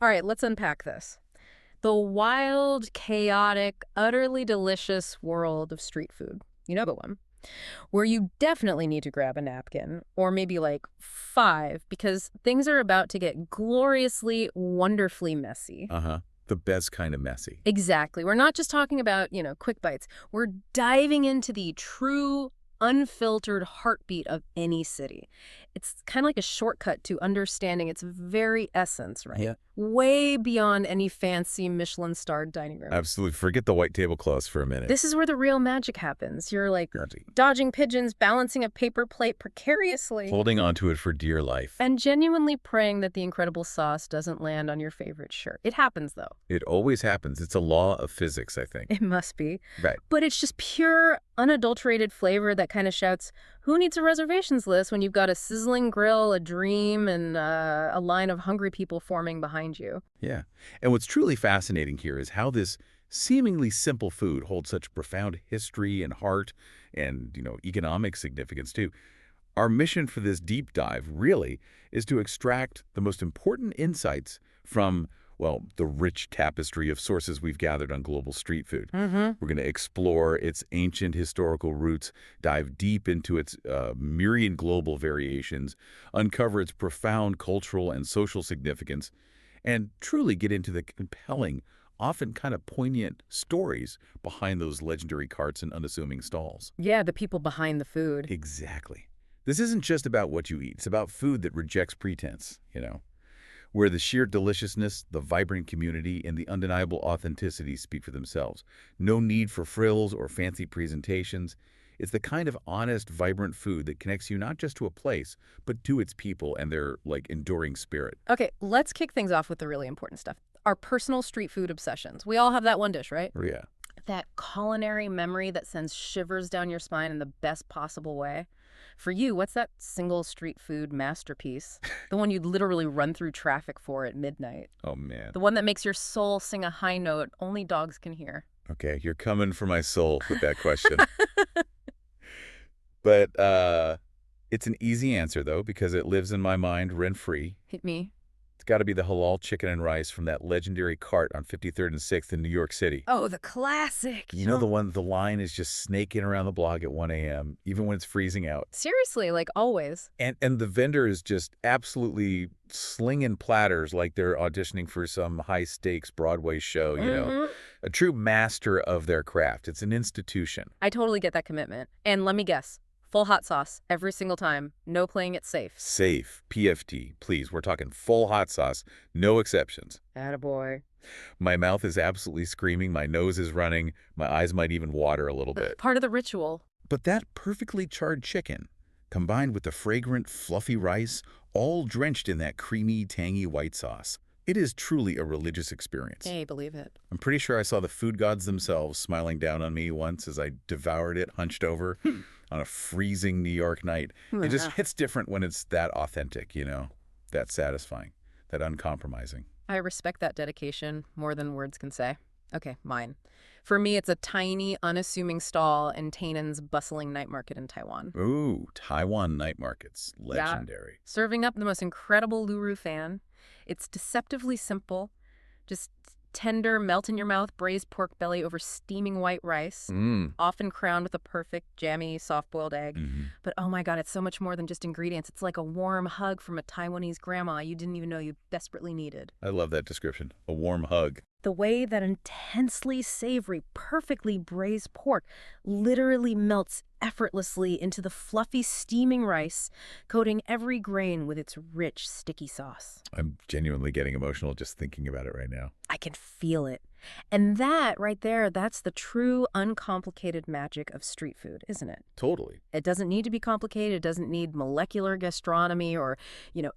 All right, let's unpack this. The wild, chaotic, utterly delicious world of street food. You know the one. Where you definitely need to grab a napkin, or maybe like 5, because things are about to get gloriously, wonderfully messy. Uh-huh. The best kind of messy. Exactly. We're not just talking about, quick bites. We're diving into the true, unfiltered heartbeat of any city. It's kind of like a shortcut to understanding its very essence, right? Yeah. Way beyond any fancy Michelin-starred dining room. Absolutely. Forget the white tablecloths for a minute. This is where the real magic happens. You're like Dirty. dodging pigeons, balancing a paper plate precariously, Holding onto it for dear life. and genuinely praying that the incredible sauce doesn't land on your favorite shirt. It happens, though. It always happens. It's a law of physics, I think. It must be. Right. But it's just pure, unadulterated flavor that kind of shouts, who needs a reservations list when you've got a sizzling grill, a dream, and a line of hungry people forming behind you? Yeah. And what's truly fascinating here is how this seemingly simple food holds such profound history and heart and, economic significance too. Our mission for this deep dive really is to extract the most important insights from, well, the rich tapestry of sources we've gathered on global street food. Mm-hmm. We're going to explore its ancient historical roots, dive deep into its myriad global variations, uncover its profound cultural and social significance, and truly get into the compelling, often kind of poignant stories behind those legendary carts and unassuming stalls. Yeah, the people behind the food. Exactly. This isn't just about what you eat. It's about food that rejects pretense, where the sheer deliciousness, the vibrant community, and the undeniable authenticity speak for themselves. No need for frills or fancy presentations. It's the kind of honest, vibrant food that connects you not just to a place, but to its people and their, enduring spirit. Okay, let's kick things off with the really important stuff. Our personal street food obsessions. We all have that one dish, right? Oh, yeah. That culinary memory that sends shivers down your spine in the best possible way. For you, what's that single street food masterpiece? The one you'd literally run through traffic for at midnight. Oh, man. The one that makes your soul sing a high note only dogs can hear. Okay, you're coming for my soul with that question. But it's an easy answer, though, because it lives in my mind rent-free. Hit me. It's got to be the halal chicken and rice from that legendary cart on 53rd and 6th in New York City. Oh, the classic. You know the one, the line is just snaking around the block at 1 a.m., even when it's freezing out. Seriously, like always. And the vendor is just absolutely slinging platters like they're auditioning for some high-stakes Broadway show, A true master of their craft. It's an institution. I totally get that commitment. And let me guess. Full hot sauce every single time. No playing it safe. Safe. PFT. Please, we're talking full hot sauce. No exceptions. Attaboy. My mouth is absolutely screaming. My nose is running. My eyes might even water a little bit. Part of the ritual. But that perfectly charred chicken, combined with the fragrant, fluffy rice, all drenched in that creamy, tangy white sauce. It is truly a religious experience. Hey, believe it. I'm pretty sure I saw the food gods themselves smiling down on me once as I devoured it hunched over on a freezing New York night. It just hits different when it's that authentic, that satisfying, that uncompromising. I respect that dedication more than words can say. Okay, mine. For me, it's a tiny, unassuming stall in Tainan's bustling night market in Taiwan. Ooh, Taiwan night markets. Legendary. Yeah. Serving up the most incredible Luru fan. It's deceptively simple. Just tender, melt-in-your-mouth braised pork belly over steaming white rice, often crowned with a perfect, jammy, soft-boiled egg. But oh my God, it's so much more than just ingredients. It's like a warm hug from a Taiwanese grandma you didn't even know you desperately needed. I love that description. A warm hug. The way that intensely savory, perfectly braised pork literally melts effortlessly into the fluffy, steaming rice, coating every grain with its rich, sticky sauce. I'm genuinely getting emotional just thinking about it right now. I can feel it. And that right there, that's the true, uncomplicated magic of street food, isn't it? Totally. It doesn't need to be complicated. It doesn't need molecular gastronomy or,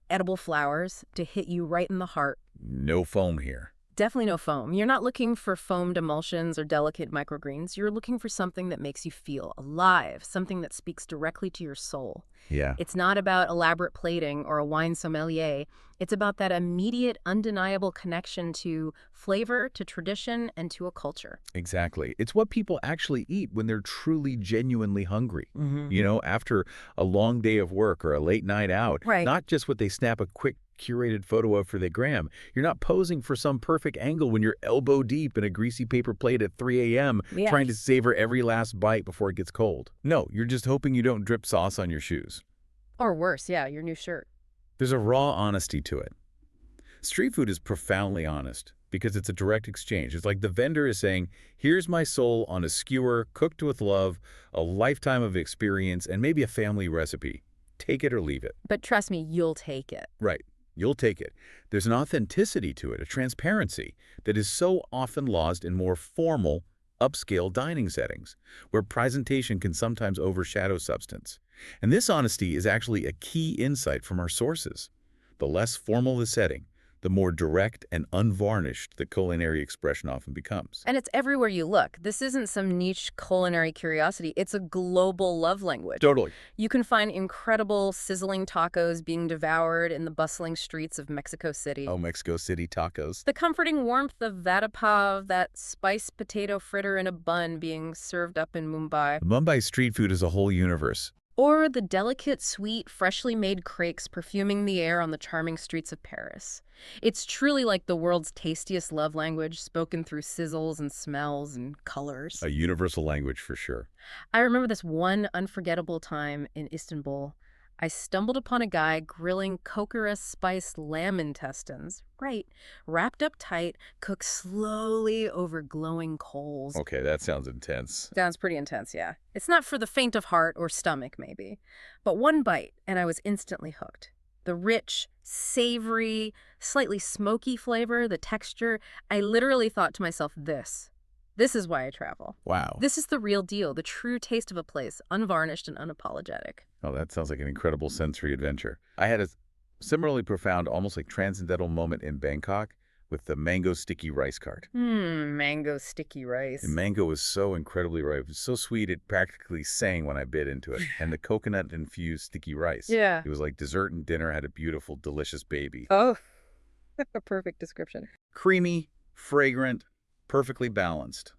edible flowers to hit you right in the heart. No foam here. Definitely no foam. You're not looking for foamed emulsions or delicate microgreens. You're looking for something that makes you feel alive, something that speaks directly to your soul. Yeah. It's not about elaborate plating or a wine sommelier. It's about that immediate, undeniable connection to flavor, to tradition, and to a culture. Exactly. It's what people actually eat when they're truly, genuinely hungry. After a long day of work or a late night out. Right. Not just what they snap a quick curated photo of for the gram. You're not posing for some perfect angle when you're elbow deep in a greasy paper plate at 3 a.m. Yeah. trying to savor every last bite before it gets cold. No, you're just hoping you don't drip sauce on your shoes. Or worse, yeah, your new shirt. There's a raw honesty to it. Street food is profoundly honest because it's a direct exchange. It's like the vendor is saying, here's my soul on a skewer, cooked with love, a lifetime of experience, and maybe a family recipe. Take it or leave it. But trust me, you'll take it. Right. You'll take it. There's an authenticity to it, a transparency that is so often lost in more formal, upscale dining settings, where presentation can sometimes overshadow substance. And this honesty is actually a key insight from our sources. The less formal the setting, the more direct and unvarnished the culinary expression often becomes. And it's everywhere you look. This isn't some niche culinary curiosity. It's a global love language. Totally. You can find incredible sizzling tacos being devoured in the bustling streets of Mexico City. Oh, Mexico City tacos. The comforting warmth of vada pav, that spiced potato fritter in a bun being served up in Mumbai. Mumbai street food is a whole universe. Or the delicate, sweet, freshly made crepes perfuming the air on the charming streets of Paris. It's truly like the world's tastiest love language, spoken through sizzles and smells and colors. A universal language for sure. I remember this one unforgettable time in Istanbul. I stumbled upon a guy grilling kokura-spiced lamb intestines. Right, wrapped up tight, cooked slowly over glowing coals. Okay, that sounds intense. Sounds pretty intense, yeah. It's not for the faint of heart or stomach, maybe. But one bite, and I was instantly hooked. The rich, savory, slightly smoky flavor, the texture, I literally thought to myself, this is why I travel. Wow. This is the real deal, the true taste of a place, unvarnished and unapologetic. Oh, that sounds like an incredible sensory adventure. I had a similarly profound, almost like transcendental moment in Bangkok with the mango sticky rice cart. Mango sticky rice. The mango was so incredibly ripe. It was so sweet it practically sang when I bit into it. And the coconut-infused sticky rice. Yeah. It was like dessert and dinner had a beautiful, delicious baby. Oh, a perfect description. Creamy, fragrant, perfectly balanced.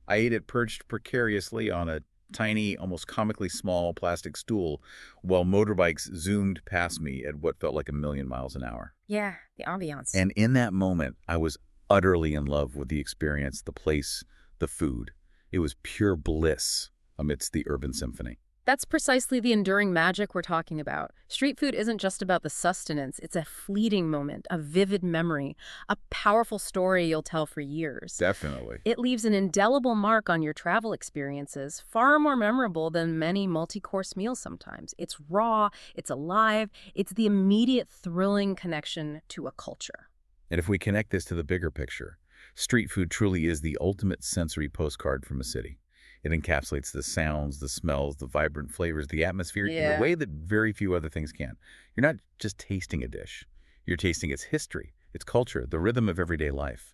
I ate it perched precariously on a tiny, almost comically small plastic stool while motorbikes zoomed past me at what felt like 1,000,000 miles an hour. Yeah, the ambiance. And in that moment, I was utterly in love with the experience, the place, the food. It was pure bliss amidst the urban symphony. That's precisely the enduring magic we're talking about. Street food isn't just about the sustenance. It's a fleeting moment, a vivid memory, a powerful story you'll tell for years. Definitely. It leaves an indelible mark on your travel experiences, far more memorable than many multi-course meals sometimes. It's raw, it's alive, it's the immediate thrilling connection to a culture. And if we connect this to the bigger picture, street food truly is the ultimate sensory postcard from a city. It encapsulates the sounds, the smells, the vibrant flavors, the atmosphere in a way that very few other things can. You're not just tasting a dish. You're tasting its history, its culture, the rhythm of everyday life.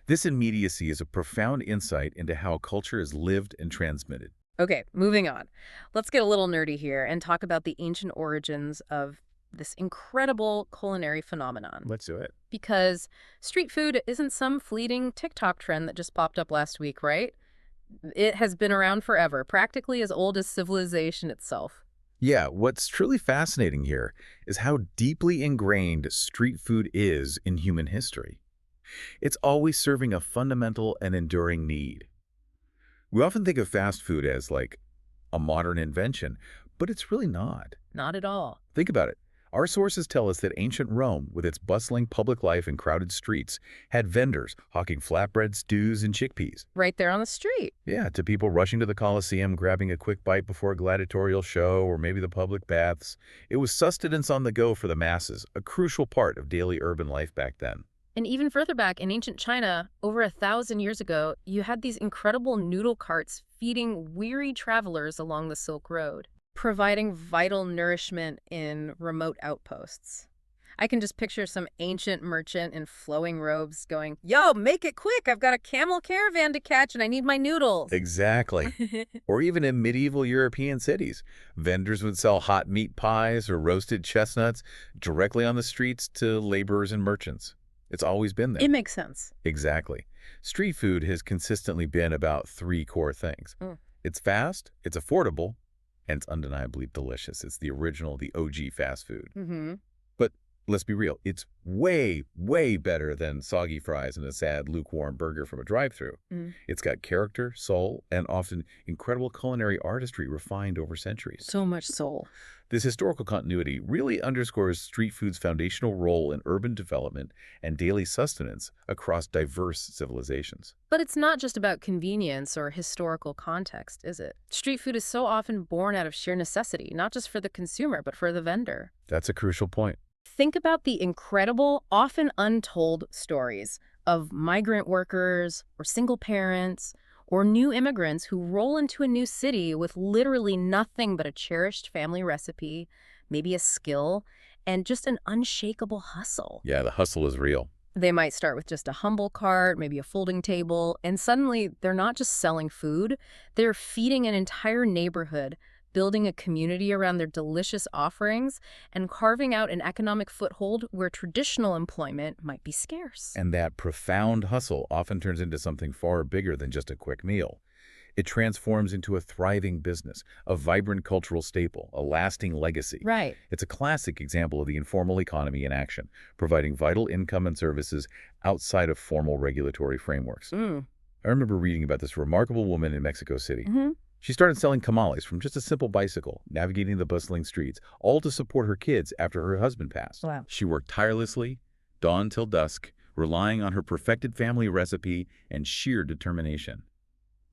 This immediacy is a profound insight into how culture is lived and transmitted. Okay, moving on. Let's get a little nerdy here and talk about the ancient origins of this incredible culinary phenomenon. Let's do it. Because street food isn't some fleeting TikTok trend that just popped up last week, right? It has been around forever, practically as old as civilization itself. Yeah, what's truly fascinating here is how deeply ingrained street food is in human history. It's always serving a fundamental and enduring need. We often think of fast food as like a modern invention, but it's really not. Not at all. Think about it. Our sources tell us that ancient Rome, with its bustling public life and crowded streets, had vendors hawking flatbread, stews, and chickpeas. Right there on the street. Yeah, to people rushing to the Colosseum, grabbing a quick bite before a gladiatorial show or maybe the public baths. It was sustenance on the go for the masses, a crucial part of daily urban life back then. And even further back in ancient China, over 1,000 years ago, you had these incredible noodle carts feeding weary travelers along the Silk Road, providing vital nourishment in remote outposts. I can just picture some ancient merchant in flowing robes going, "Yo, make it quick! I've got a camel caravan to catch and I need my noodles." Exactly. Or even in medieval European cities, vendors would sell hot meat pies or roasted chestnuts directly on the streets to laborers and merchants. It's always been there. It makes sense. Exactly. Street food has consistently been about three core things. It's fast, it's affordable, and it's undeniably delicious. It's the original, the OG fast food. But let's be real, it's way, way better than soggy fries and a sad, lukewarm burger from a drive-thru. It's got character, soul, and often incredible culinary artistry refined over centuries. So much soul. This historical continuity really underscores street food's foundational role in urban development and daily sustenance across diverse civilizations. But it's not just about convenience or historical context, is it? Street food is so often born out of sheer necessity, not just for the consumer, but for the vendor. That's a crucial point. Think about the incredible, often untold stories of migrant workers or single parents or new immigrants who roll into a new city with literally nothing but a cherished family recipe, maybe a skill, and just an unshakable hustle. Yeah, the hustle is real. They might start with just a humble cart, maybe a folding table, and suddenly they're not just selling food, they're feeding an entire neighborhood, building a community around their delicious offerings, and carving out an economic foothold where traditional employment might be scarce. And that profound hustle often turns into something far bigger than just a quick meal. It transforms into a thriving business, a vibrant cultural staple, a lasting legacy. Right. It's a classic example of the informal economy in action, providing vital income and services outside of formal regulatory frameworks. I remember reading about this remarkable woman in Mexico City. She started selling tamales from just a simple bicycle, navigating the bustling streets, all to support her kids after her husband passed. Wow. She worked tirelessly, dawn till dusk, relying on her perfected family recipe and sheer determination.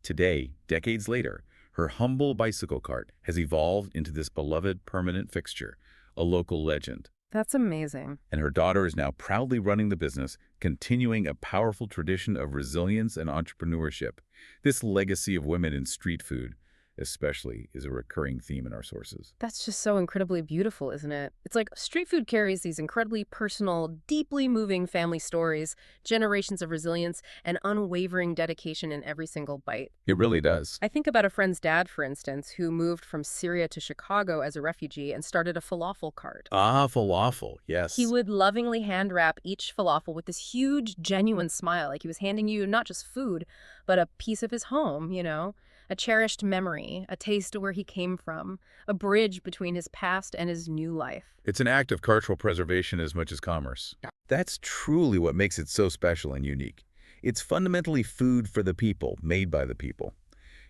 Today, decades later, her humble bicycle cart has evolved into this beloved permanent fixture, a local legend. That's amazing. And her daughter is now proudly running the business, continuing a powerful tradition of resilience and entrepreneurship. This legacy of women in street food, especially, is a recurring theme in our sources. That's just so incredibly beautiful, isn't it? It's like street food carries these incredibly personal, deeply moving family stories, generations of resilience, and unwavering dedication in every single bite. It really does. I think about a friend's dad, for instance, who moved from Syria to Chicago as a refugee and started a falafel cart. Ah, falafel, yes. He would lovingly hand wrap each falafel with this huge, genuine smile, like he was handing you not just food, but a piece of his home, you know? A cherished memory, a taste of where he came from, a bridge between his past and his new life. It's an act of cultural preservation as much as commerce. That's truly what makes it so special and unique. It's fundamentally food for the people, made by the people.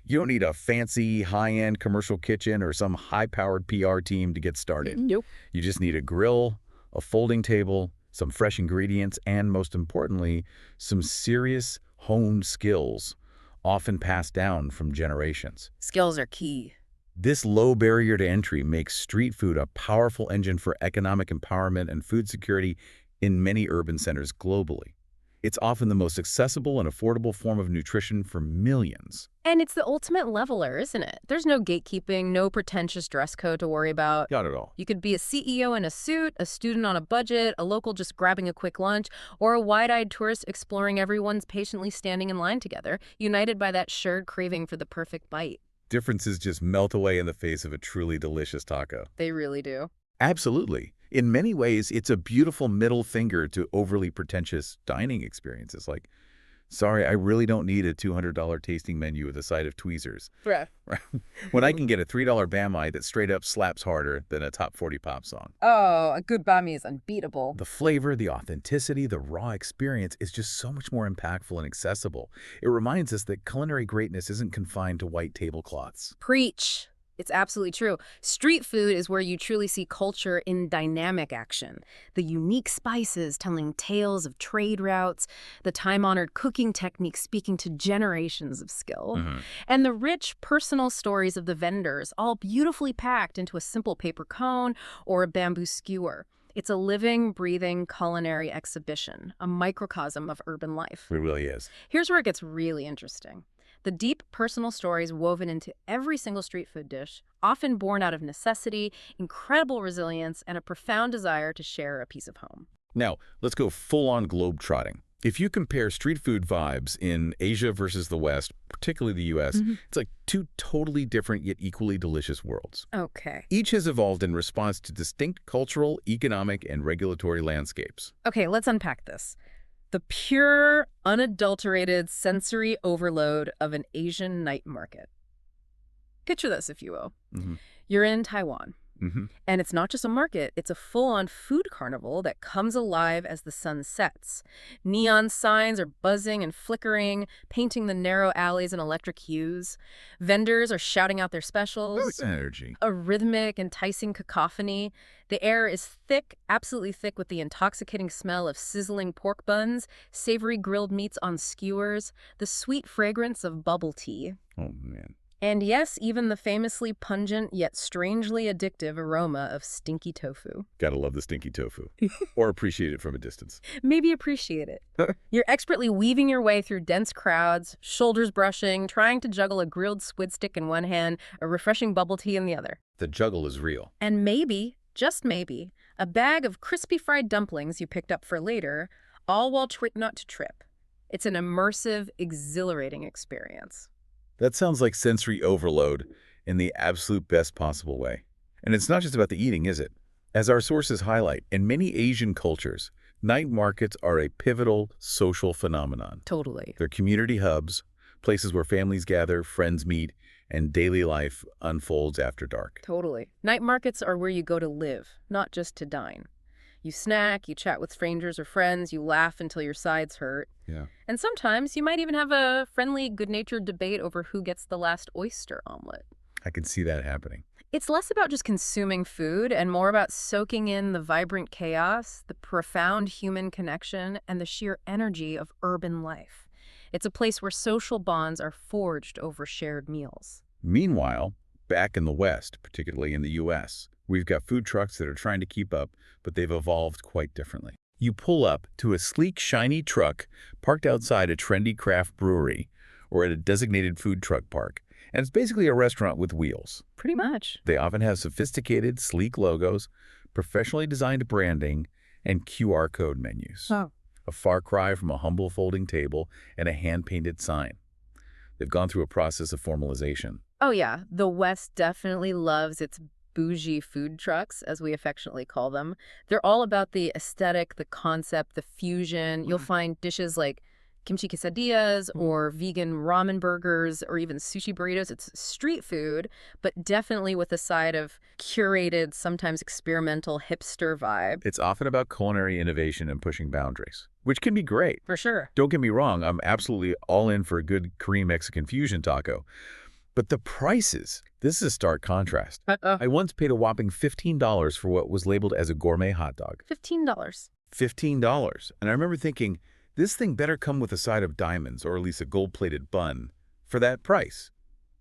You don't need a fancy, high-end commercial kitchen or some high-powered PR team to get started. Nope. You just need a grill, a folding table, some fresh ingredients, and most importantly, some serious honed skills, often passed down from generations. Skills are key. This low barrier to entry makes street food a powerful engine for economic empowerment and food security in many urban centers globally. It's often the most accessible and affordable form of nutrition for millions. And it's the ultimate leveler, isn't it? There's no gatekeeping, no pretentious dress code to worry about. Got it all. You could be a CEO in a suit, a student on a budget, a local just grabbing a quick lunch, or a wide-eyed tourist exploring everyone's patiently standing in line together, united by that shared craving for the perfect bite. Differences just melt away in the face of a truly delicious taco. They really do. Absolutely. In many ways, it's a beautiful middle finger to overly pretentious dining experiences like, sorry, I really don't need a $200 tasting menu with a side of tweezers. Bruh. When I can get a $3 bami that straight up slaps harder than a top 40 pop song. Oh, a good bami is unbeatable. The flavor, the authenticity, the raw experience is just so much more impactful and accessible. It reminds us that culinary greatness isn't confined to white tablecloths. Preach. It's absolutely true. Street food is where you truly see culture in dynamic action. The unique spices telling tales of trade routes, the time-honored cooking techniques speaking to generations of skill, and the rich personal stories of the vendors, all beautifully packed into a simple paper cone or a bamboo skewer. It's a living, breathing culinary exhibition, a microcosm of urban life. It really is. Here's where it gets really interesting. The deep personal stories woven into every single street food dish, often born out of necessity, incredible resilience, and a profound desire to share a piece of home. Now, let's go full-on globe-trotting. If you compare street food vibes in Asia versus the West, particularly the U.S., it's like two totally different yet equally delicious worlds. Okay. Each has evolved in response to distinct cultural, economic, and regulatory landscapes. Okay, let's unpack this. The pure, unadulterated sensory overload of an Asian night market. Picture this, if you will. You're in Taiwan. Mm-hmm. And it's not just a market, it's a full-on food carnival that comes alive as the sun sets. Neon signs are buzzing and flickering, painting the narrow alleys in electric hues. Vendors are shouting out their specials. Energy. A rhythmic, enticing cacophony. The air is thick, absolutely thick, with the intoxicating smell of sizzling pork buns, savory grilled meats on skewers, the sweet fragrance of bubble tea. Oh, man. And yes, even the famously pungent yet strangely addictive aroma of stinky tofu. Gotta love the stinky tofu. Or appreciate it from a distance. Maybe appreciate it. You're expertly weaving your way through dense crowds, shoulders brushing, trying to juggle a grilled squid stick in one hand, a refreshing bubble tea in the other. The juggle is real. And maybe, just maybe, a bag of crispy fried dumplings you picked up for later, all while trying not to trip. It's an immersive, exhilarating experience. That sounds like sensory overload in the absolute best possible way. And it's not just about the eating, is it? As our sources highlight, in many Asian cultures, night markets are a pivotal social phenomenon. Totally. They're community hubs, places where families gather, friends meet, and daily life unfolds after dark. Totally. Night markets are where you go to live, not just to dine. You snack, you chat with strangers or friends, you laugh until your sides hurt. Yeah. And sometimes you might even have a friendly, good-natured debate over who gets the last oyster omelet. I can see that happening. It's less about just consuming food and more about soaking in the vibrant chaos, the profound human connection, and the sheer energy of urban life. It's a place where social bonds are forged over shared meals. Meanwhile, back in the West, particularly in the U.S., we've got food trucks that are trying to keep up, but they've evolved quite differently. You pull up to a sleek, shiny truck parked outside a trendy craft brewery or at a designated food truck park, and it's basically a restaurant with wheels. Pretty much. They often have sophisticated, sleek logos, professionally designed branding, and QR code menus. Oh. A far cry from a humble folding table and a hand-painted sign. They've gone through a process of formalization. Oh yeah, the West definitely loves its bougie food trucks, as we affectionately call them. They're all about the aesthetic, the concept, the fusion. You'll find dishes like kimchi quesadillas or vegan ramen burgers or even sushi burritos. It's street food, but definitely with a side of curated, sometimes experimental hipster vibe. It's often about culinary innovation and pushing boundaries, which can be great. For sure. Don't get me wrong, I'm absolutely all in for a good Korean Mexican fusion taco. But the prices, this is a stark contrast. I once paid a whopping $15 for what was labeled as a gourmet hot dog. $15. $15. And I remember thinking, this thing better come with a side of diamonds or at least a gold-plated bun for that price.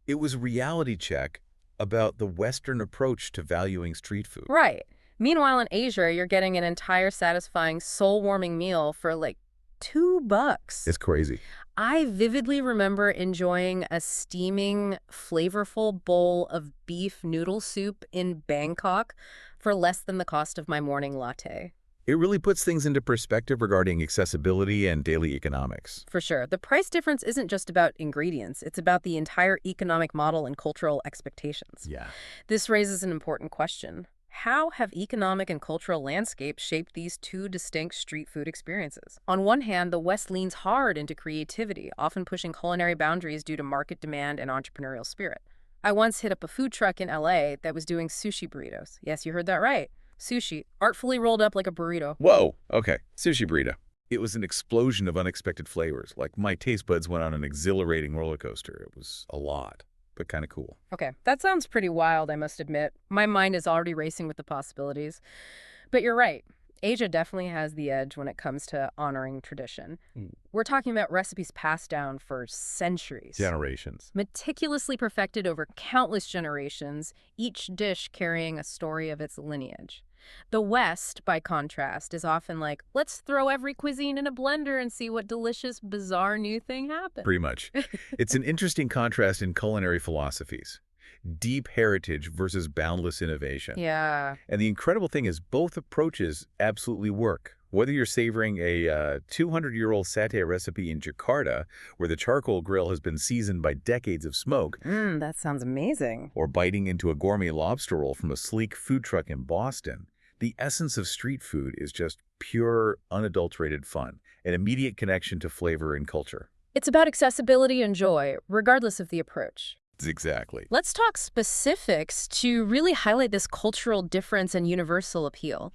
It was a reality check about the Western approach to valuing street food. Right. Meanwhile, in Asia, you're getting an entire satisfying, soul-warming meal for like $2. It's crazy. I vividly remember enjoying a steaming, flavorful bowl of beef noodle soup in Bangkok for less than the cost of my morning latte. It really puts things into perspective regarding accessibility and daily economics. For sure. The price difference isn't just about ingredients. It's about the entire economic model and cultural expectations. Yeah. This raises an important question. How have economic and cultural landscapes shaped these two distinct street food experiences? On one hand, the West leans hard into creativity, often pushing culinary boundaries due to market demand and entrepreneurial spirit. I once hit up a food truck in LA that was doing sushi burritos. Yes, you heard that right. Sushi, artfully rolled up like a burrito. Whoa, okay, sushi burrito. It was an explosion of unexpected flavors. Like my taste buds went on an exhilarating roller coaster. It was a lot, but kind of cool. Okay, that sounds pretty wild, I must admit. My mind is already racing with the possibilities. But you're right. Asia definitely has the edge when it comes to honoring tradition. We're talking about recipes passed down for centuries. Generations. Meticulously perfected over countless generations, each dish carrying a story of its lineage. The West, by contrast, is often like, let's throw every cuisine in a blender and see what delicious, bizarre new thing happens. Pretty much. It's an interesting contrast in culinary philosophies. Deep heritage versus boundless innovation. Yeah. And the incredible thing is both approaches absolutely work. Whether you're savoring a 200-year-old satay recipe in Jakarta, where the charcoal grill has been seasoned by decades of smoke, That sounds amazing. or biting into a gourmet lobster roll from a sleek food truck in Boston, the essence of street food is just pure, unadulterated fun, an immediate connection to flavor and culture. It's about accessibility and joy, regardless of the approach. Exactly. Let's talk specifics to really highlight this cultural difference and universal appeal.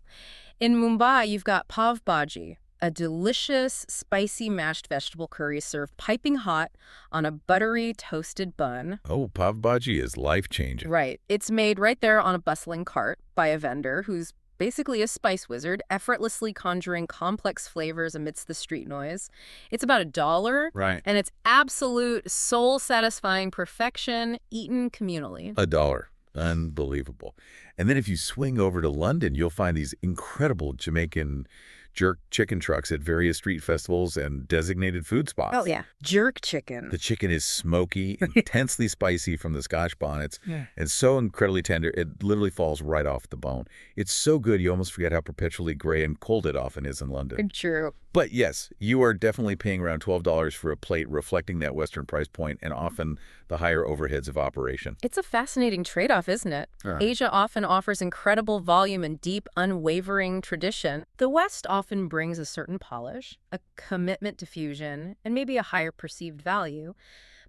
In Mumbai, you've got pav bhaji, a delicious, spicy mashed vegetable curry served piping hot on a buttery toasted bun. Oh, pav bhaji is life-changing. Right. It's made right there on a bustling cart by a vendor who's basically a spice wizard, effortlessly conjuring complex flavors amidst the street noise. It's about $1, Right. and it's absolute soul-satisfying perfection, eaten communally. $1. Unbelievable. And then if you swing over to London, you'll find these incredible Jamaican jerk chicken trucks at various street festivals and designated food spots. Oh, yeah. Jerk chicken. The chicken is smoky, intensely spicy from the Scotch bonnets, and so incredibly tender, it literally falls right off the bone. It's so good, you almost forget how perpetually gray and cold it often is in London. True. But yes, you are definitely paying around $12 for a plate, reflecting that Western price point and often the higher overheads of operation. It's a fascinating trade-off, isn't it? Asia often offers incredible volume and deep, unwavering tradition. The West often brings a certain polish, a commitment to fusion, and maybe a higher perceived value.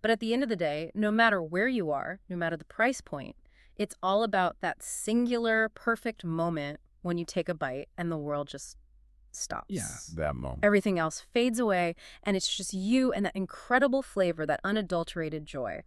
But at the end of the day, no matter where you are, no matter the price point, it's all about that singular, perfect moment when you take a bite and the world just stops. Yeah, that moment. Everything else fades away, and it's just you and that incredible flavor, that unadulterated joy.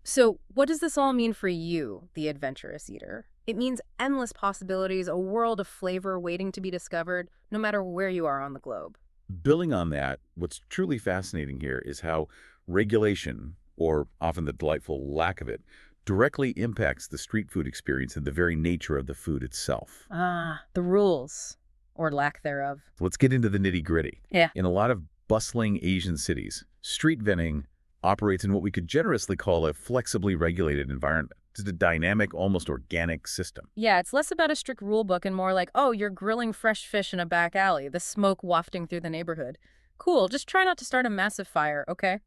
So what does this all mean for you, the adventurous eater? It means endless possibilities, a world of flavor waiting to be discovered, no matter where you are on the globe. Building on that, what's truly fascinating here is how regulation, or often the delightful lack of it, directly impacts the street food experience and the very nature of the food itself. The rules, or lack thereof. Let's get into the nitty-gritty. Yeah. In a lot of bustling Asian cities, street vending operates in what we could generously call a flexibly regulated environment. It's a dynamic, almost organic system. Yeah, it's less about a strict rule book and more like, oh, you're grilling fresh fish in a back alley, the smoke wafting through the neighborhood. Cool, just try not to start a massive fire, okay?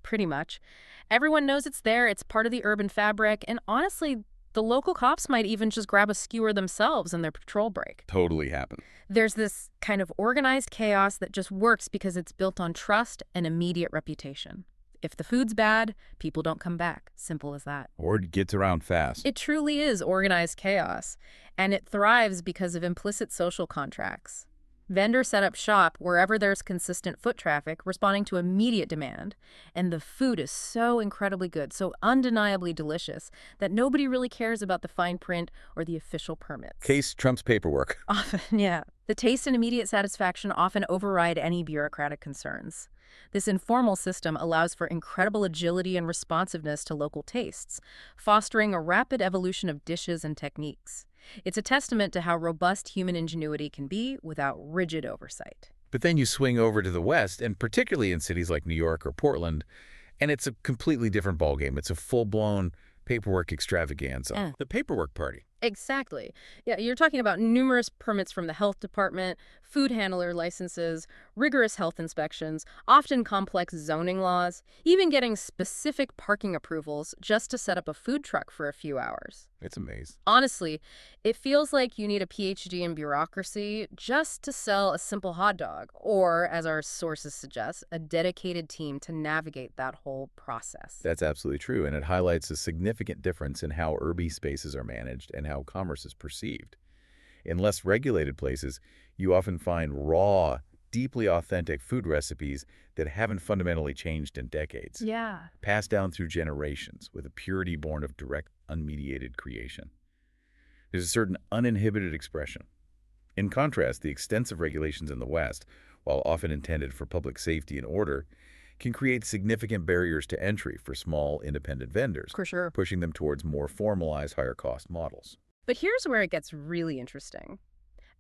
Pretty much. Everyone knows it's there, it's part of the urban fabric, and honestly, the local cops might even just grab a skewer themselves in their patrol break. Totally happen. There's this kind of organized chaos that just works because it's built on trust and immediate reputation. If the food's bad, people don't come back. Simple as that. Or it gets around fast. It truly is organized chaos, and it thrives because of implicit social contracts. Vendors set up shop wherever there's consistent foot traffic, responding to immediate demand. And the food is so incredibly good, so undeniably delicious, that nobody really cares about the fine print or the official permits. Case trumps paperwork. Often, yeah. The taste and immediate satisfaction often override any bureaucratic concerns. This informal system allows for incredible agility and responsiveness to local tastes, fostering a rapid evolution of dishes and techniques. It's a testament to how robust human ingenuity can be without rigid oversight. But then you swing over to the West, and particularly in cities like New York or Portland, and it's a completely different ballgame. It's a full-blown paperwork extravaganza. The paperwork party. Exactly. Yeah, you're talking about numerous permits from the health department, food handler licenses, rigorous health inspections, often complex zoning laws, even getting specific parking approvals just to set up a food truck for a few hours. It's amazing. Honestly, it feels like you need a PhD in bureaucracy just to sell a simple hot dog, or, as our sources suggest, a dedicated team to navigate that whole process. That's absolutely true, and it highlights a significant difference in how urban spaces are managed and how commerce is perceived. In less regulated places, you often find raw, deeply authentic food recipes that haven't fundamentally changed in decades. Yeah. Passed down through generations with a purity born of direct, unmediated creation. There's a certain uninhibited expression. In contrast, the extensive regulations in the West, while often intended for public safety and order, can create significant barriers to entry for small, independent vendors, For sure. pushing them towards more formalized, higher-cost models. But here's where it gets really interesting.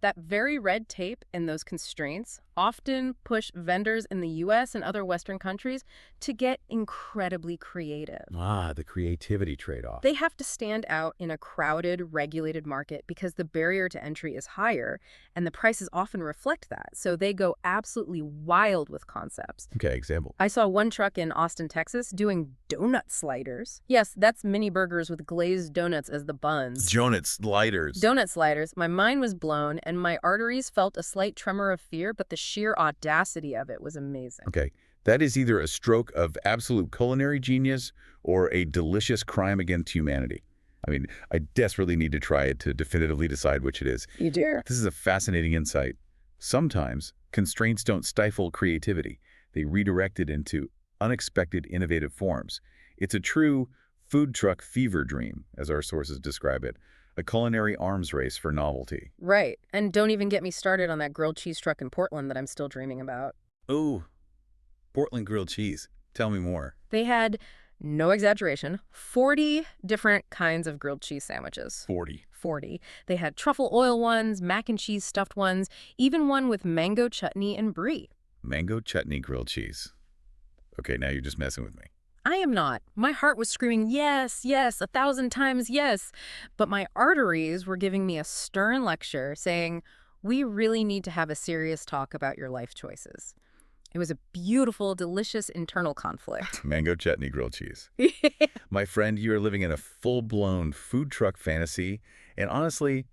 That very red tape and those constraints often push vendors in the US and other Western countries to get incredibly creative. The creativity trade-off. They have to stand out in a crowded, regulated market because the barrier to entry is higher, and the prices often reflect that. So they go absolutely wild with concepts. Okay, example. I saw one truck in Austin, Texas, doing donut sliders. Yes, that's mini burgers with glazed donuts as the buns. Donut sliders. Donut sliders. My mind was blown, and and my arteries felt a slight tremor of fear, but the sheer audacity of it was amazing. Okay, that is either a stroke of absolute culinary genius or a delicious crime against humanity. I mean, I desperately need to try it to definitively decide which it is. You do? This is a fascinating insight. Sometimes, constraints don't stifle creativity. They redirect it into unexpected, innovative forms. It's a true food truck fever dream, as our sources describe it, a culinary arms race for novelty. Right. And don't even get me started on that grilled cheese truck in Portland that I'm still dreaming about. Ooh, Portland grilled cheese. Tell me more. They had, no exaggeration, 40 different kinds of grilled cheese sandwiches. 40. 40. They had truffle oil ones, mac and cheese stuffed ones, even one with mango chutney and brie. Mango chutney grilled cheese. Okay, now you're just messing with me. I am not. My heart was screaming, yes, yes, 1,000 times yes. But my arteries were giving me a stern lecture saying, we really need to have a serious talk about your life choices. It was a beautiful, delicious internal conflict. Mango chutney grilled cheese. My friend, you are living in a full-blown food truck fantasy, and honestly,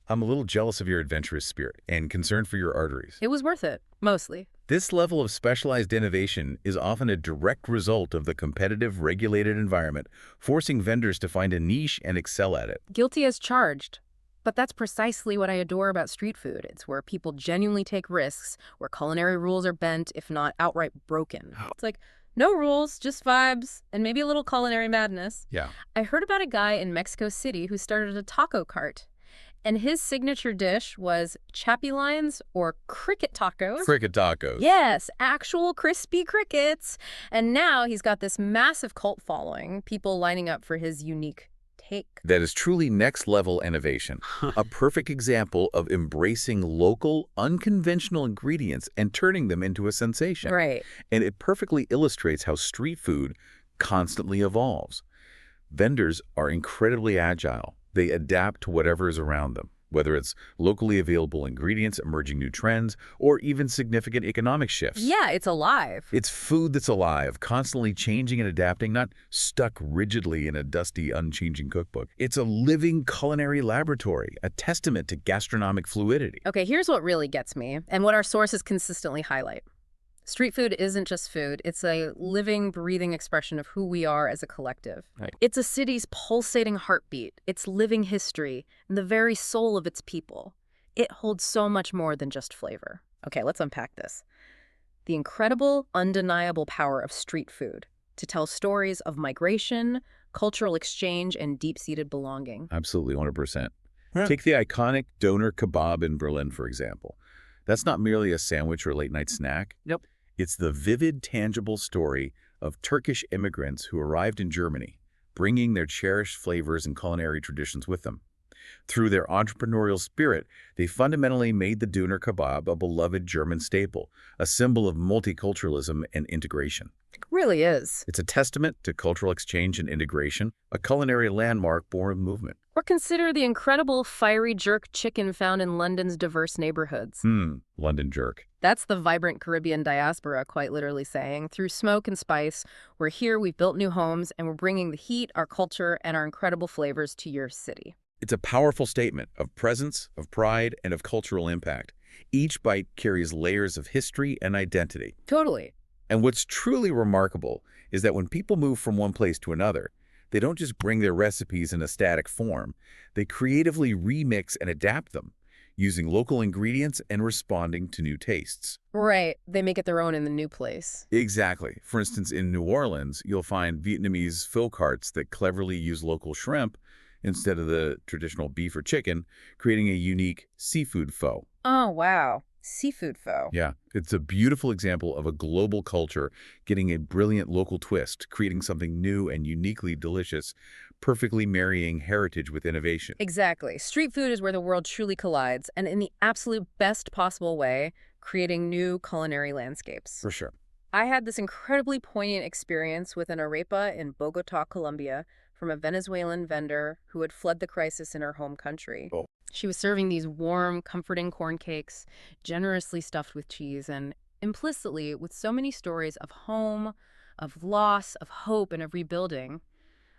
I'm a little jealous of your adventurous spirit and concerned for your arteries. It was worth it, mostly. This level of specialized innovation is often a direct result of the competitive, regulated environment, forcing vendors to find a niche and excel at it. Guilty as charged. But that's precisely what I adore about street food. It's where people genuinely take risks, where culinary rules are bent, if not outright broken. It's like, no rules, just vibes, and maybe a little culinary madness. Yeah. I heard about a guy in Mexico City who started a taco cart. And his signature dish was chapulines or cricket tacos. Cricket tacos. Yes, actual crispy crickets. And now he's got this massive cult following, people lining up for his unique take. That is truly next-level innovation. A perfect example of embracing local, unconventional ingredients and turning them into a sensation. Right. And it perfectly illustrates how street food constantly evolves. Vendors are incredibly agile. They adapt to whatever is around them, whether it's locally available ingredients, emerging new trends, or even significant economic shifts. Yeah, it's alive. It's food that's alive, constantly changing and adapting, not stuck rigidly in a dusty, unchanging cookbook. It's a living culinary laboratory, a testament to gastronomic fluidity. Okay, here's what really gets me, and what our sources consistently highlight. Street food isn't just food. It's a living, breathing expression of who we are as a collective. Right. It's a city's pulsating heartbeat, its living history, and the very soul of its people. It holds so much more than just flavor. Okay, let's unpack this. The incredible, undeniable power of street food to tell stories of migration, cultural exchange, and deep-seated belonging. Absolutely, 100%. Yeah. Take the iconic doner kebab in Berlin, for example. That's not merely a sandwich or late-night snack. Yep. It's the vivid, tangible story of Turkish immigrants who arrived in Germany, bringing their cherished flavors and culinary traditions with them. Through their entrepreneurial spirit, they fundamentally made the doner kebab a beloved German staple, a symbol of multiculturalism and integration. It really is. It's a testament to cultural exchange and integration, a culinary landmark born of movement. Or consider the incredible fiery jerk chicken found in London's diverse neighborhoods. London jerk. That's the vibrant Caribbean diaspora quite literally saying, through smoke and spice, we're here, we've built new homes, and we're bringing the heat, our culture, and our incredible flavors to your city. It's a powerful statement of presence, of pride, and of cultural impact. Each bite carries layers of history and identity. Totally. And what's truly remarkable is that when people move from one place to another, they don't just bring their recipes in a static form. They creatively remix and adapt them, using local ingredients and responding to new tastes. Right. They make it their own in the new place. Exactly. For instance, in New Orleans, you'll find Vietnamese pho carts that cleverly use local shrimp instead of the traditional beef or chicken, creating a unique seafood pho. Oh, wow. Seafood pho. Yeah, it's a beautiful example of a global culture getting a brilliant local twist, creating something new and uniquely delicious, perfectly marrying heritage with innovation. Exactly. Street food is where the world truly collides, and in the absolute best possible way, creating new culinary landscapes. For sure. I had this incredibly poignant experience with an arepa in Bogota, Colombia, from a Venezuelan vendor who had fled the crisis in her home country. Oh. She was serving these warm, comforting corn cakes, generously stuffed with cheese, and implicitly with so many stories of home, of loss, of hope, and of rebuilding.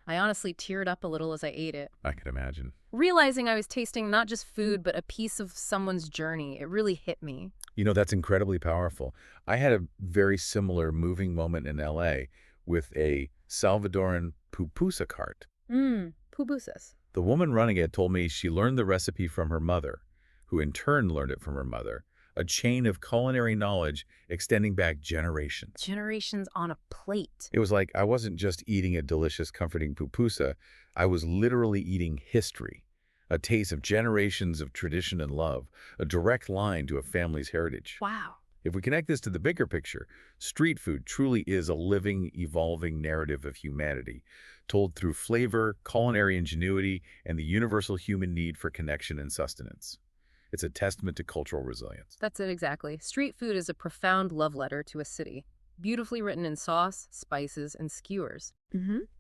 I honestly teared up a little as I ate it. I can imagine. Realizing I was tasting not just food, but a piece of someone's journey, it really hit me. You know, that's incredibly powerful. I had a very similar moving moment in LA with a Salvadoran pupusa cart. Pupusas. The woman running it told me she learned the recipe from her mother, who in turn learned it from her mother, a chain of culinary knowledge extending back generations. Generations on a plate. It was like I wasn't just eating a delicious, comforting pupusa. I was literally eating history, a taste of generations of tradition and love, a direct line to a family's heritage. Wow. If we connect this to the bigger picture, street food truly is a living, evolving narrative of humanity, told through flavor, culinary ingenuity, and the universal human need for connection and sustenance. It's a testament to cultural resilience. That's it exactly. Street food is a profound love letter to a city, beautifully written in sauce, spices, and skewers.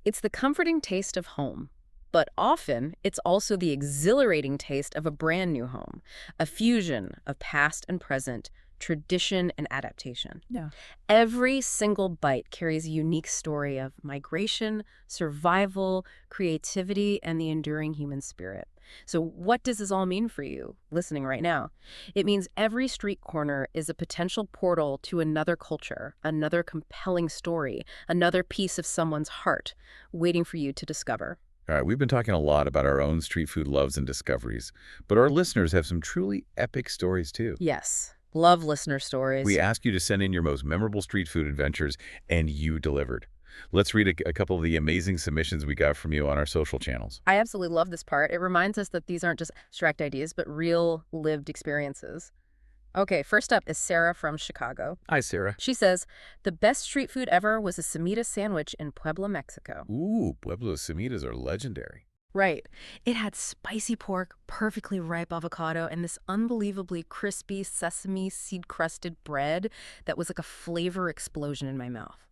It's the comforting taste of home, but often it's also the exhilarating taste of a brand new home, a fusion of past and present, tradition and adaptation. Yeah. Every single bite carries a unique story of migration, survival, creativity, and the enduring human spirit. So what does this all mean for you, listening right now? It means every street corner is a potential portal to another culture, another compelling story, another piece of someone's heart, waiting for you to discover. All right, we've been talking a lot about our own street food loves and discoveries, but our listeners have some truly epic stories too. Yes. Love listener stories. We ask you to send in your most memorable street food adventures, and you delivered. Let's read a couple of the amazing submissions we got from you on our social channels. I absolutely love this part. It reminds us that these aren't just abstract ideas, but real lived experiences. Okay, first up is Sarah from Chicago. Hi, Sarah. She says, the best street food ever was a semita sandwich in Puebla, Mexico. Ooh, Pueblo semitas are legendary. Right. It had spicy pork, perfectly ripe avocado, and this unbelievably crispy sesame seed-crusted bread that was like a flavor explosion in my mouth.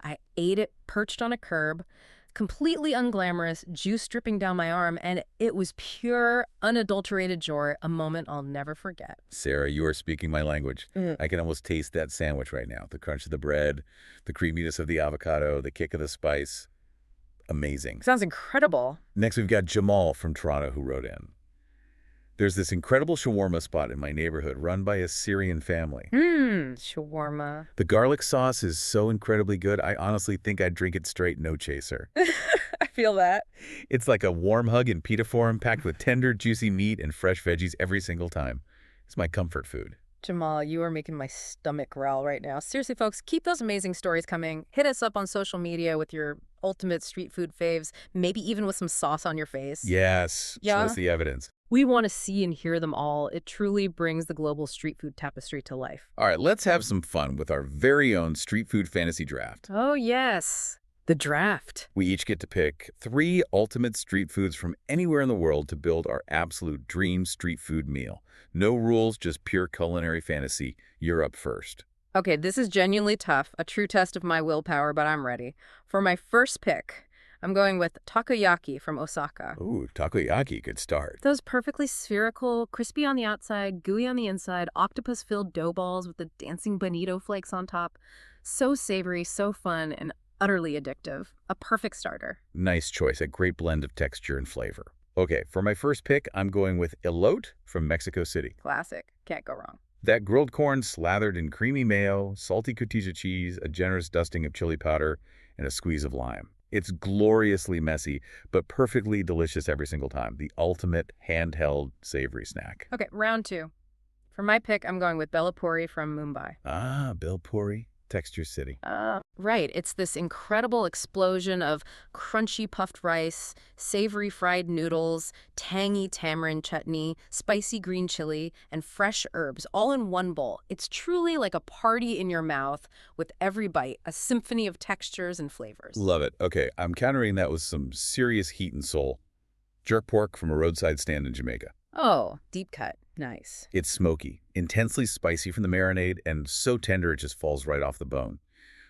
I ate it perched on a curb, completely unglamorous, juice dripping down my arm, and it was pure, unadulterated joy, a moment I'll never forget. Sarah, you are speaking my language. I can almost taste that sandwich right now. The crunch of the bread, the creaminess of the avocado, the kick of the spice. Amazing. Sounds incredible. Next, we've got Jamal from Toronto who wrote in. There's this incredible shawarma spot in my neighborhood run by a Syrian family. Shawarma. The garlic sauce is so incredibly good, I honestly think I'd drink it straight, no chaser. I feel that. It's like a warm hug in pita form, packed with tender, juicy meat and fresh veggies every single time. It's my comfort food. Jamal, you are making my stomach growl right now. Seriously, folks, keep those amazing stories coming. Hit us up on social media with your ultimate street food faves, maybe even with some sauce on your face. Yes, show us the evidence. We want to see and hear them all. It truly brings the global street food tapestry to life. All right, let's have some fun with our very own street food fantasy draft. Oh, yes. The draft. We each get to pick 3 ultimate street foods from anywhere in the world to build our absolute dream street food meal. No rules, just pure culinary fantasy. You're up first. Okay, this is genuinely tough, a true test of my willpower, but I'm ready. For my first pick, I'm going with takoyaki from Osaka. Ooh, takoyaki, good start. Those perfectly spherical, crispy on the outside, gooey on the inside, octopus-filled dough balls with the dancing bonito flakes on top. So savory, so fun, and utterly addictive. A perfect starter. Nice choice, a great blend of texture and flavor. Okay, for my first pick, I'm going with elote from Mexico City. Classic. Can't go wrong. That grilled corn slathered in creamy mayo, salty cotija cheese, a generous dusting of chili powder, and a squeeze of lime. It's gloriously messy, but perfectly delicious every single time. The ultimate handheld savory snack. Okay, round 2. For my pick, I'm going with Bellapuri from Mumbai. Ah, Bellapuri, Texture City. Right. It's this incredible explosion of crunchy puffed rice, savory fried noodles, tangy tamarind chutney, spicy green chili, and fresh herbs, all in one bowl. It's truly like a party in your mouth with every bite, a symphony of textures and flavors. Love it. Okay, I'm countering that with some serious heat and soul. Jerk pork from a roadside stand in Jamaica. Oh, deep cut. Nice. It's smoky, intensely spicy from the marinade, and so tender it just falls right off the bone.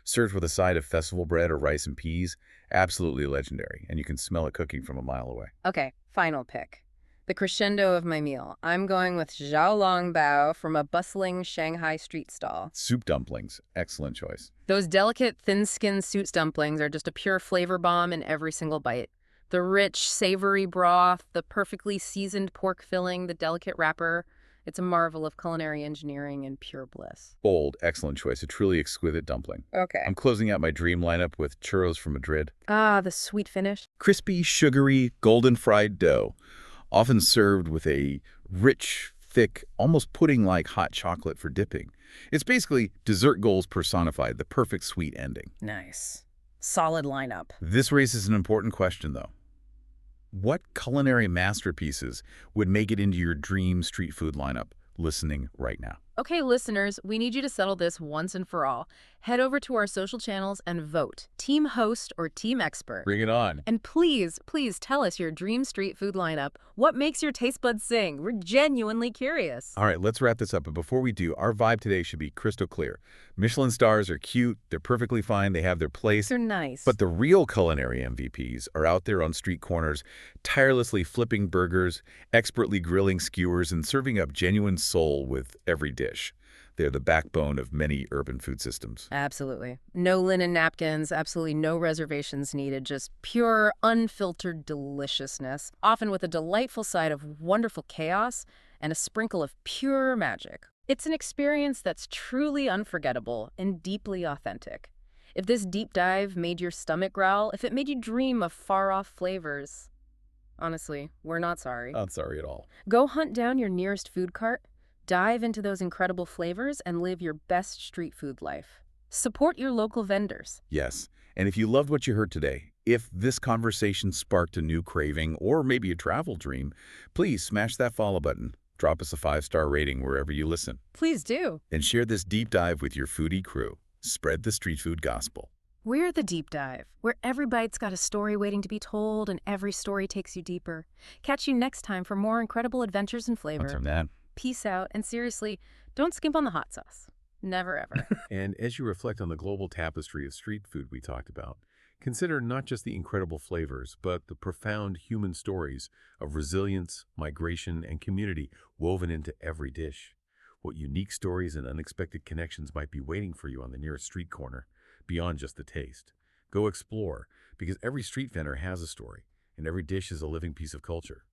Served with a side of festival bread or rice and peas, absolutely legendary, and you can smell it cooking from a mile away. Okay, final pick. The crescendo of my meal. I'm going with xiaolongbao from a bustling Shanghai street stall. Soup dumplings. Excellent choice. Those delicate, thin-skinned soup dumplings are just a pure flavor bomb in every single bite. The rich, savory broth, the perfectly seasoned pork filling, the delicate wrapper. It's a marvel of culinary engineering and pure bliss. Bold. Excellent choice. A truly exquisite dumpling. Okay. I'm closing out my dream lineup with churros from Madrid. Ah, the sweet finish. Crispy, sugary, golden fried dough, often served with a rich, thick, almost pudding-like hot chocolate for dipping. It's basically dessert goals personified, the perfect sweet ending. Nice. Solid lineup. This raises an important question, though. What culinary masterpieces would make it into your dream street food lineup? Listening right now. Okay, listeners, we need you to settle this once and for all. Head over to our social channels and vote. Team host or team expert. Bring it on. And please, please tell us your dream street food lineup. What makes your taste buds sing? We're genuinely curious. All right, let's wrap this up. But before we do, our vibe today should be crystal clear. Michelin stars are cute. They're perfectly fine. They have their place. They're nice. But the real culinary MVPs are out there on street corners, tirelessly flipping burgers, expertly grilling skewers, and serving up genuine soul with every dish. They're the backbone of many urban food systems. Absolutely. No linen napkins, absolutely no reservations needed, just pure, unfiltered deliciousness, often with a delightful side of wonderful chaos and a sprinkle of pure magic. It's an experience that's truly unforgettable and deeply authentic. If this deep dive made your stomach growl, if it made you dream of far-off flavors, honestly, we're not sorry. Not sorry at all. Go hunt down your nearest food cart, dive into those incredible flavors, and live your best street food life. Support your local vendors. Yes, and if you loved what you heard today, if this conversation sparked a new craving or maybe a travel dream, please smash that follow button. Drop us a 5-star rating wherever you listen. Please do. And share this deep dive with your foodie crew. Spread the street food gospel. We're the Deep Dive, where every bite's got a story waiting to be told and every story takes you deeper. Catch you next time for more incredible adventures in flavor. What's from that? Peace out, and seriously, don't skimp on the hot sauce. Never ever. And as you reflect on the global tapestry of street food we talked about, consider not just the incredible flavors, but the profound human stories of resilience, migration, and community woven into every dish. What unique stories and unexpected connections might be waiting for you on the nearest street corner, beyond just the taste. Go explore, because every street vendor has a story, and every dish is a living piece of culture.